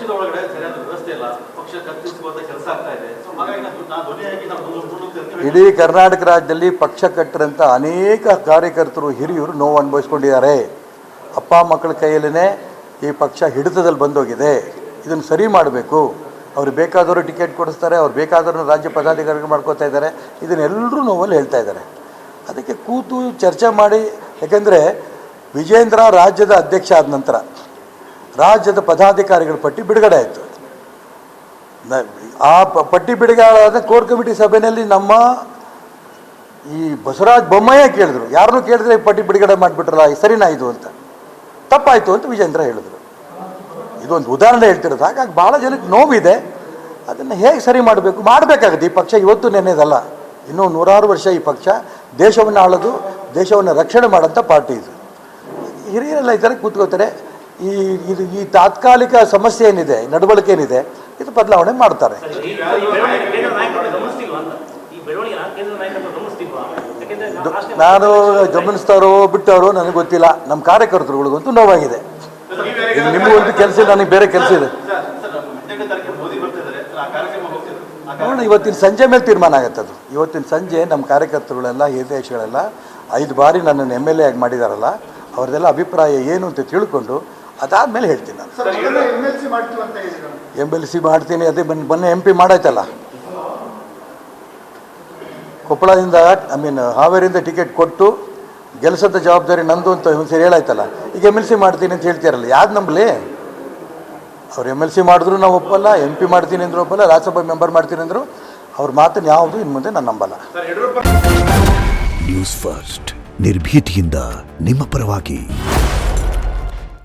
ಪಕ್ಷದ ಒಳಗಡೆ ಸರಿಯಾದ ವ್ಯವಸ್ಥೆ ಇಲ್ಲ, ಪಕ್ಷ ಕತ್ತಿಸುವಂತ ಕೆಲಸ ಆಗ್ತಾ ಇದೆ. ಸೊ ಹಾಗಾಗಿ ನಾವು ಧ್ವನಿಯಾಗಿ ನಾವು ಇಡೀ ಕರ್ನಾಟಕ ರಾಜ್ಯದಲ್ಲಿ ಪಕ್ಷ ಕಟ್ಟರಂತ ಅನೇಕ ಕಾರ್ಯಕರ್ತರು ಹಿರಿಯರು ನೋವು ಅನುಭವಿಸ್ಕೊಂಡಿದ್ದಾರೆ. ಅಪ್ಪ ಮಕ್ಕಳ ಕೈಯಲ್ಲೇ ಈ ಪಕ್ಷ ಹಿಡಿತದಲ್ಲಿ ಬಂದೋಗಿದೆ. ಇದನ್ನು ಸರಿ ಮಾಡಬೇಕು. ಅವ್ರು ಬೇಕಾದವರು ಟಿಕೆಟ್ ಕೊಡಿಸ್ತಾರೆ, ಅವ್ರು ಬೇಕಾದವ್ರನ್ನ ರಾಜ್ಯ ಪದಾಧಿಕಾರಿಗಳು ಮಾಡ್ಕೋತಾ ಇದ್ದಾರೆ. ಇದನ್ನೆಲ್ಲರೂ ನೋವಲ್ಲಿ ಹೇಳ್ತಾ ಇದ್ದಾರೆ. ಅದಕ್ಕೆ ಕೂತು ಚರ್ಚೆ ಮಾಡಿ, ಯಾಕೆಂದರೆ ವಿಜೇಂದ್ರ ರಾಜ್ಯದ ಅಧ್ಯಕ್ಷ ಆದ ನಂತರ ರಾಜ್ಯದ ಪದಾಧಿಕಾರಿಗಳ ಪಟ್ಟಿ ಬಿಡುಗಡೆ ಆಯಿತು. ಆ ಪಟ್ಟಿ ಬಿಡುಗಡೆ ಆದ ಕೋರ್ ಕಮಿಟಿ ಸಭೆಯಲ್ಲಿ ನಮ್ಮ ಈ ಬಸವರಾಜ ಬೊಮ್ಮಾಯಿ ಕೇಳಿದ್ರು, ಯಾರನ್ನೂ ಕೇಳಿದ್ರೆ ಪಟ್ಟಿ ಬಿಡುಗಡೆ ಮಾಡಿಬಿಟ್ರಲ್ಲ, ಸರಿನಾ ಇದು ಅಂತ, ತಪ್ಪಾಯಿತು ಅಂತ ವಿಜೇಂದ್ರ ಹೇಳಿದ್ರು. ಇದೊಂದು ಉದಾಹರಣೆ ಹೇಳ್ತಿರೋದು. ಹಾಗಾಗಿ ಭಾಳ ಜನಕ್ಕೆ ನೋವಿದೆ. ಅದನ್ನು ಹೇಗೆ ಸರಿ ಮಾಡಬೇಕಾಗುತ್ತೆ. ಈ ಪಕ್ಷ ಇವತ್ತು ನೆನೆದಲ್ಲ, ಇನ್ನೂ 100 ವರ್ಷ ಈ ಪಕ್ಷ ದೇಶವನ್ನು ಆಳೋದು, ದೇಶವನ್ನು ರಕ್ಷಣೆ ಮಾಡೋಂಥ ಪಾರ್ಟಿ ಇದು. ಹಿರಿಯರೆಲ್ಲ ಇದ್ದಾರೆ, ಕೂತ್ಕೋತಾರೆ. ಈ ತಾತ್ಕಾಲಿಕ ಸಮಸ್ಯೆ ಏನಿದೆ, ನಡವಳಿಕೆ ಏನಿದೆ, ಇದು ಬದಲಾವಣೆ ಮಾಡ್ತಾರೆ. ನಾನು ಗಮನಿಸ್ತಾರೋ ಬಿಟ್ಟವರೋ ನನಗೆ ಗೊತ್ತಿಲ್ಲ. ನಮ್ಮ ಕಾರ್ಯಕರ್ತರುಗಳಿಗಂತೂ ನೋವಾಗಿದೆ. ಇದು ನಿಮಗೊಂದು ಕೆಲಸ ಇಲ್ಲ, ನನಗೆ ಬೇರೆ ಕೆಲಸ ಇದೆ. ನೋಡೋಣ, ಇವತ್ತಿನ ಸಂಜೆ ಮೇಲೆ ತೀರ್ಮಾನ ಆಗುತ್ತೆ ಅದು. ಇವತ್ತಿನ ಸಂಜೆ ನಮ್ಮ ಕಾರ್ಯಕರ್ತರುಗಳೆಲ್ಲ, ಹಿತೈಷಿಗಳೆಲ್ಲ 5 ಬಾರಿ ನನ್ನನ್ನು MLA ಆಗಿ ಮಾಡಿದಾರಲ್ಲ, ಅವ್ರದ್ದೆಲ್ಲ ಅಭಿಪ್ರಾಯ ಏನು ಅಂತ ತಿಳ್ಕೊಂಡು ಅದಾದಮೇಲೆ ಹೇಳ್ತೀನಿ. ನಾನು MLC ಮಾಡ್ತೀನಿ. ಅದೇ ಮೊನ್ನೆ MP ಮಾಡಾಯ್ತಲ್ಲ, ಕೊಪ್ಪಳದಿಂದ ಹಾವೇರಿಯಿಂದ ಟಿಕೆಟ್ ಕೊಟ್ಟು ಗೆಲ್ಸೋದ ಜವಾಬ್ದಾರಿ ನಂದು ಅಂತ ಸರಿ ಹೇಳಾಯ್ತಲ್ಲ. ಈಗ MLC ಮಾಡ್ತೀನಿ ಅಂತ ಹೇಳ್ತೀರಲ್ಲ, ಯಾವ್ದು ನಂಬಲಿ? ಅವ್ರು MLC ಮಾಡಿದ್ರು ನಾವು ಒಪ್ಪಲ್ಲ, MP ಮಾಡ್ತೀನಿ ಅಂದರು ಒಪ್ಪಲ್ಲ, ರಾಜ್ಯಸಭಾ ಮೆಂಬರ್ ಮಾಡ್ತೀನಿ ಅಂದರು. ಅವ್ರ ಮಾತನ್ನು ಯಾವುದು ಇನ್ನು ಮುಂದೆ ನಾನು ನಂಬಲ್ಲ. ನ್ಯೂಸ್ ಫಸ್ಟ್, ನಿರ್ಭೀತಿಯಿಂದ ನಿಮ್ಮ ಪರವಾಗಿ.